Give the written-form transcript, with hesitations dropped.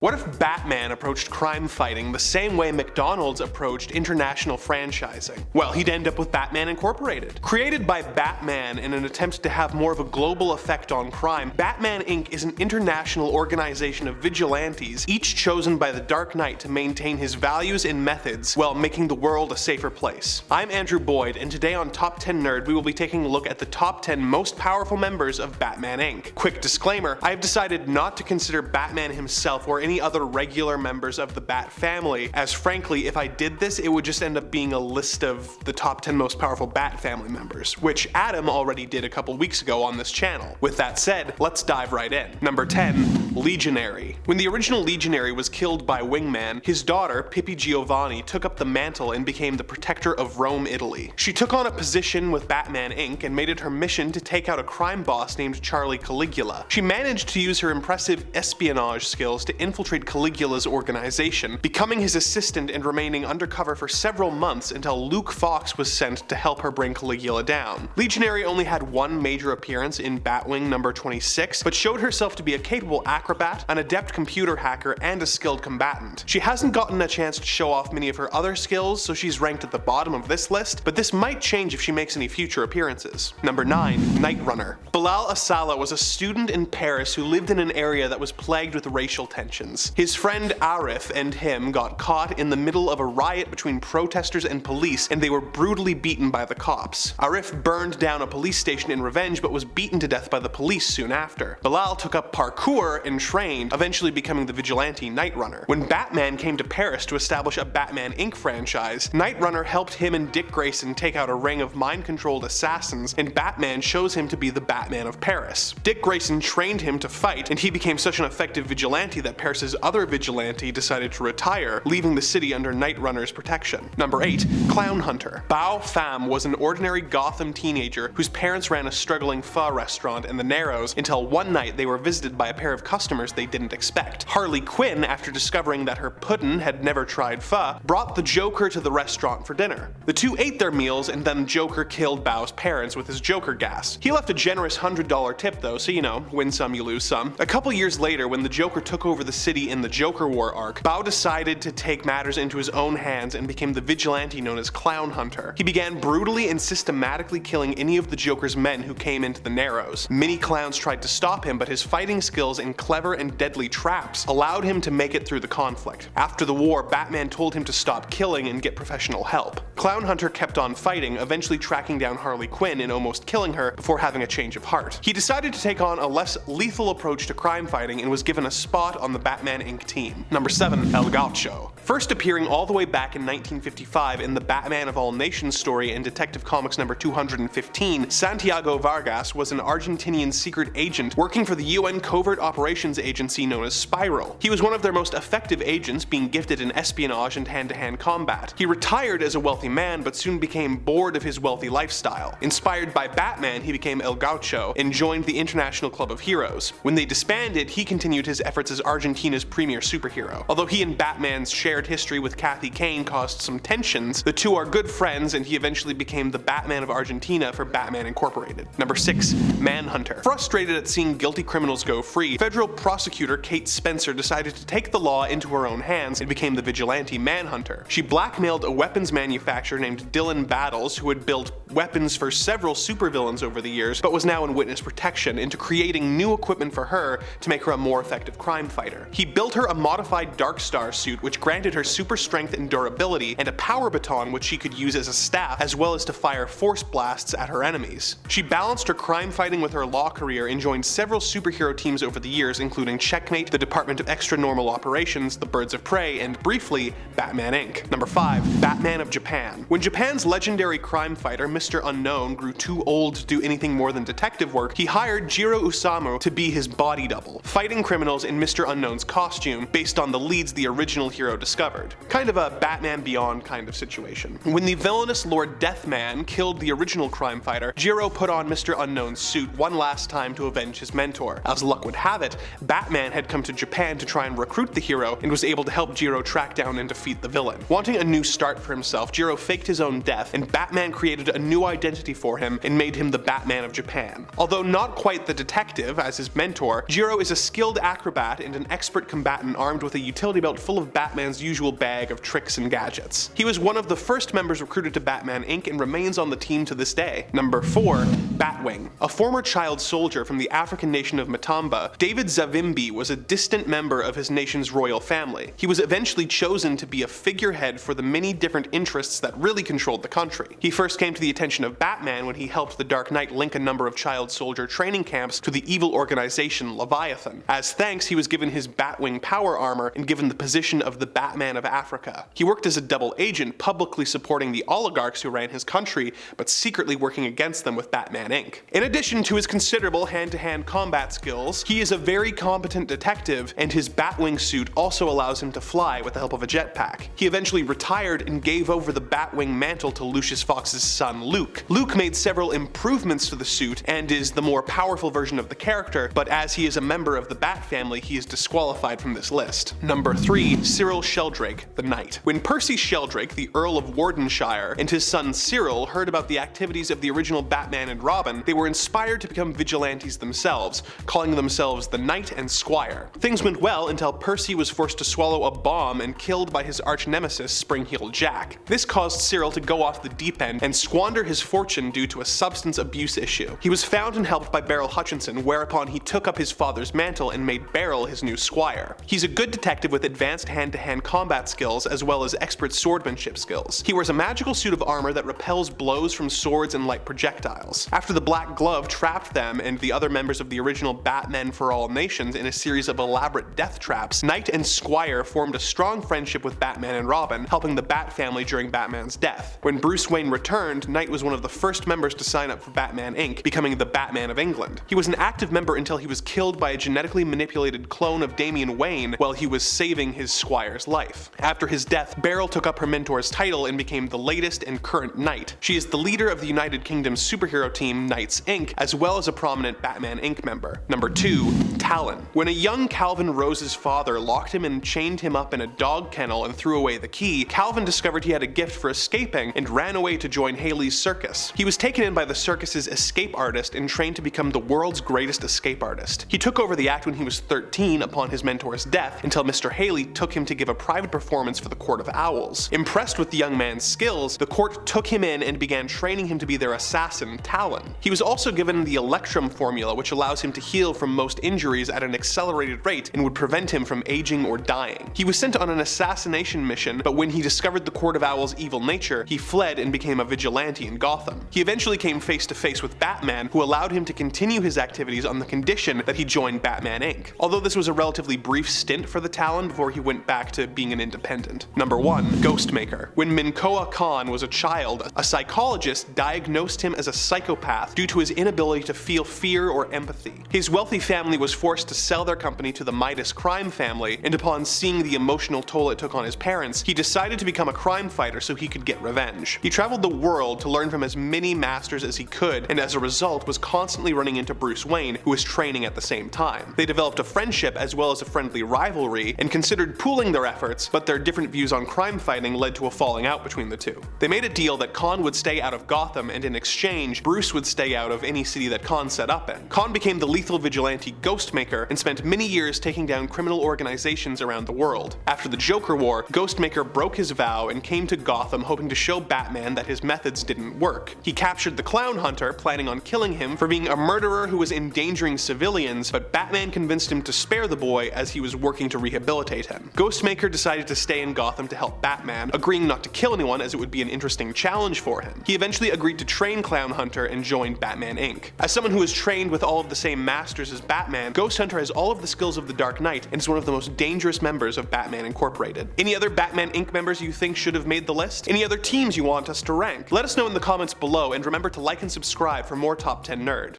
What if Batman approached crime fighting the same way McDonald's approached international franchising? Well, he'd end up with Batman Incorporated. Created by Batman in an attempt to have more of a global effect on crime, Batman Inc. is an international organization of vigilantes, each chosen by the Dark Knight to maintain his values and methods while making the world a safer place. I'm Andrew Boyd, and today on Top 10 Nerd we will be taking a look at the top 10 most powerful members of Batman Inc. Quick disclaimer, I have decided not to consider Batman himself or any other regular members of the Batfamily, as frankly, if I did this, it would just end up being a list of the top 10 most powerful Batfamily members, which Adam already did a couple weeks ago on this channel. With that said, let's dive right in. Number 10. Legionary. When the original Legionary was killed by Wingman, his daughter, Pippi Giovanni, took up the mantle and became the protector of Rome, Italy. She took on a position with Batman Inc. and made it her mission to take out a crime boss named Charlie Caligula. She managed to use her impressive espionage skills to infiltrate Caligula's organization, becoming his assistant and remaining undercover for several months until Luke Fox was sent to help her bring Caligula down. Legionary only had one major appearance in Batwing number 26, but showed herself to be a capable acrobat, an adept computer hacker, and a skilled combatant. She hasn't gotten a chance to show off many of her other skills, so she's ranked at the bottom of this list, but this might change if she makes any future appearances. Number 9. Nightrunner. Bilal Asala was a student in Paris who lived in an area that was plagued with racial tensions. His friend Arif and him got caught in the middle of a riot between protesters and police, and they were brutally beaten by the cops. Arif burned down a police station in revenge but was beaten to death by the police soon after. Bilal took up parkour and trained, eventually becoming the vigilante Nightrunner. When Batman came to Paris to establish a Batman Inc. franchise, Nightrunner helped him and Dick Grayson take out a ring of mind-controlled assassins, and Batman chose him to be the Batman of Paris. Dick Grayson trained him to fight, and he became such an effective vigilante that Paris's other vigilante decided to retire, leaving the city under Nightrunner's protection. Number 8. Clown Hunter. Bao Pham was an ordinary Gotham teenager whose parents ran a struggling pho restaurant in the Narrows until one night they were visited by a pair of customers they didn't expect. Harley Quinn, after discovering that her puddin had never tried pho, brought the Joker to the restaurant for dinner. The two ate their meals, and then Joker killed Bao's parents with his Joker gas. He left a generous $100 tip though, so you know, win some you lose some. A couple years later, when the Joker took over the city in the Joker War arc, Bao decided to take matters into his own hands and became the vigilante known as Clown Hunter. He began brutally and systematically killing any of the Joker's men who came into the Narrows. Many clowns tried to stop him, but his fighting skills and clever and deadly traps allowed him to make it through the conflict. After the war, Batman told him to stop killing and get professional help. Clown Hunter kept on fighting, eventually tracking down Harley Quinn and almost killing her before having a change of heart. He decided to take on a less lethal approach to crime fighting and was given a spot on the Batman Inc. team. Number 7. El Gaucho. First appearing all the way back in 1955 in the Batman of All Nations story in Detective Comics number 215, Santiago Vargas was an Argentinian secret agent working for the UN Covert Operations Agency known as Spiral. He was one of their most effective agents, being gifted in espionage and hand-to-hand combat. He retired as a wealthy man, but soon became bored of his wealthy lifestyle. Inspired by Batman, he became El Gaucho and joined the International Club of Heroes. When they disbanded, he continued his efforts as Argentina's premier superhero. Although he and Batman's shared history with Kathy Kane caused some tensions, the two are good friends, and he eventually became the Batman of Argentina for Batman Incorporated. Number 6. Manhunter. Frustrated at seeing guilty criminals go free, federal prosecutor Kate Spencer decided to take the law into her own hands and became the vigilante Manhunter. She blackmailed a weapons manufacturer named Dylan Battles, who had built weapons for several supervillains over the years, but was now in witness protection, into creating new equipment for her to make her a more effective crime fighter. He built her a modified Dark Star suit which granted her super strength and durability, and a power baton which she could use as a staff, as well as to fire force blasts at her enemies. She balanced her crime fighting with her law career and joined several superhero teams over the years, including Checkmate, the Department of Extra Normal Operations, the Birds of Prey, and briefly, Batman Inc. Number 5. Batman of Japan. When Japan's legendary crime fighter Mr. Unknown grew too old to do anything more than detective work, he hired Jiro Usamu to be his body double, fighting criminals in Mr. Unknown's costume based on the leads the original hero discovered. Kind of a Batman Beyond kind of situation. When the villainous Lord Deathman killed the original crime fighter, Jiro put on Mr. Unknown's suit one last time to avenge his mentor. As luck would have it, Batman had come to Japan to try and recruit the hero and was able to help Jiro track down and defeat the villain. Wanting a new start for himself, Jiro faked his own death, and Batman created a new identity for him and made him the Batman of Japan. Although not quite the detective as his mentor, Jiro is a skilled acrobat and an expert expert combatant armed with a utility belt full of Batman's usual bag of tricks and gadgets. He was one of the first members recruited to Batman Inc. and remains on the team to this day. Number 4. Batwing. A former child soldier from the African nation of Matamba, David Zavimbi was a distant member of his nation's royal family. He was eventually chosen to be a figurehead for the many different interests that really controlled the country. He first came to the attention of Batman when he helped the Dark Knight link a number of child soldier training camps to the evil organization Leviathan. As thanks, he was given his Batwing power armor and given the position of the Batman of Africa. He worked as a double agent, publicly supporting the oligarchs who ran his country, but secretly working against them with Batman Inc. In addition to his considerable hand-to-hand combat skills, he is a very competent detective, and his Batwing suit also allows him to fly with the help of a jetpack. He eventually retired and gave over the Batwing mantle to Lucius Fox's son Luke. Luke made several improvements to the suit and is the more powerful version of the character, but as he is a member of the Batfamily, he is disqualified from this list. Number 3. Cyril Sheldrake, the Knight. When Percy Sheldrake, the Earl of Wardenshire, and his son Cyril heard about the activities of the original Batman and Robin, they were inspired to become vigilantes themselves, calling themselves the Knight and Squire. Things went well until Percy was forced to swallow a bomb and killed by his arch-nemesis Spring-Heeled Jack. This caused Cyril to go off the deep end and squander his fortune due to a substance abuse issue. He was found and helped by Beryl Hutchinson, whereupon he took up his father's mantle and made Beryl his new squire. He's a good detective with advanced hand-to-hand combat skills as well as expert swordsmanship skills. He wears a magical suit of armor that repels blows from swords and light projectiles. After the Black Glove trapped them and the other members of the original Batmen for All Nations in a series of elaborate death traps, Knight and Squire formed a strong friendship with Batman and Robin, helping the Batfamily during Batman's death. When Bruce Wayne returned, Knight was one of the first members to sign up for Batman Inc., becoming the Batman of England. He was an active member until he was killed by a genetically manipulated clone of Damian Wayne while he was saving his squire's life. After his death, Beryl took up her mentor's title and became the latest and current Knight. She is the leader of the United Kingdom's superhero team Knights Inc., as well as a prominent Batman Inc. member. Number 2. Talon. When a young Calvin Rose's father locked him and chained him up in a dog kennel and threw away the key, Calvin discovered he had a gift for escaping and ran away to join Haley's circus. He was taken in by the circus's escape artist and trained to become the world's greatest escape artist. He took over the act when he was 13 upon his mentor's death until Mr. Haley took him to give a private performance for the Court of Owls. Impressed with the young man's skills, the court took him in and began training him to be their assassin, Talon. He was also given the Electrum formula, which allows him to heal from most injuries at an accelerated rate and would prevent him from aging or dying. He was sent on an assassination mission, but when he discovered the Court of Owls' evil nature, he fled and became a vigilante in Gotham. He eventually came face to face with Batman, who allowed him to continue his activities on the condition that he joined Batman Inc. Although this was a relatively brief stint for the Talon before he went back to being an independent. Number 1. Ghostmaker. When Minkoa Khan was a child, a psychologist diagnosed him as a psychopath due to his inability to feel fear or empathy. His wealthy family was forced to sell their company to the Midas crime family, and upon seeing the emotional toll it took on his parents, he decided to become a crime fighter so he could get revenge. He traveled the world to learn from as many masters as he could, and as a result was constantly running into Bruce Wayne, who was training at the same time. They developed a friendship as well as a friendly rivalry, and considered pooling their efforts, but their different views on crime fighting led to a falling out between the two. They made a deal that Khan would stay out of Gotham, and in exchange, Bruce would stay out of any city that Khan set up in. Khan became the lethal vigilante Ghostmaker and spent many years taking down criminal organizations around the world. After the Joker War, Ghostmaker broke his vow and came to Gotham hoping to show Batman that his methods didn't work. He captured the Clown Hunter, planning on killing him for being a murderer who was endangering civilians, but Batman convinced him to spare the boy as he was working to rehabilitate him. Ghostmaker decided to stay in Gotham to help Batman, agreeing not to kill anyone as it would be an interesting challenge for him. He eventually agreed to train Clown Hunter and joined Batman Inc. As someone who is trained with all of the same masters as Batman, Ghost Hunter has all of the skills of the Dark Knight and is one of the most dangerous members of Batman Incorporated. Any other Batman Inc. members you think should have made the list? Any other teams you want us to rank? Let us know in the comments below, and remember to like and subscribe for more Top 10 Nerd.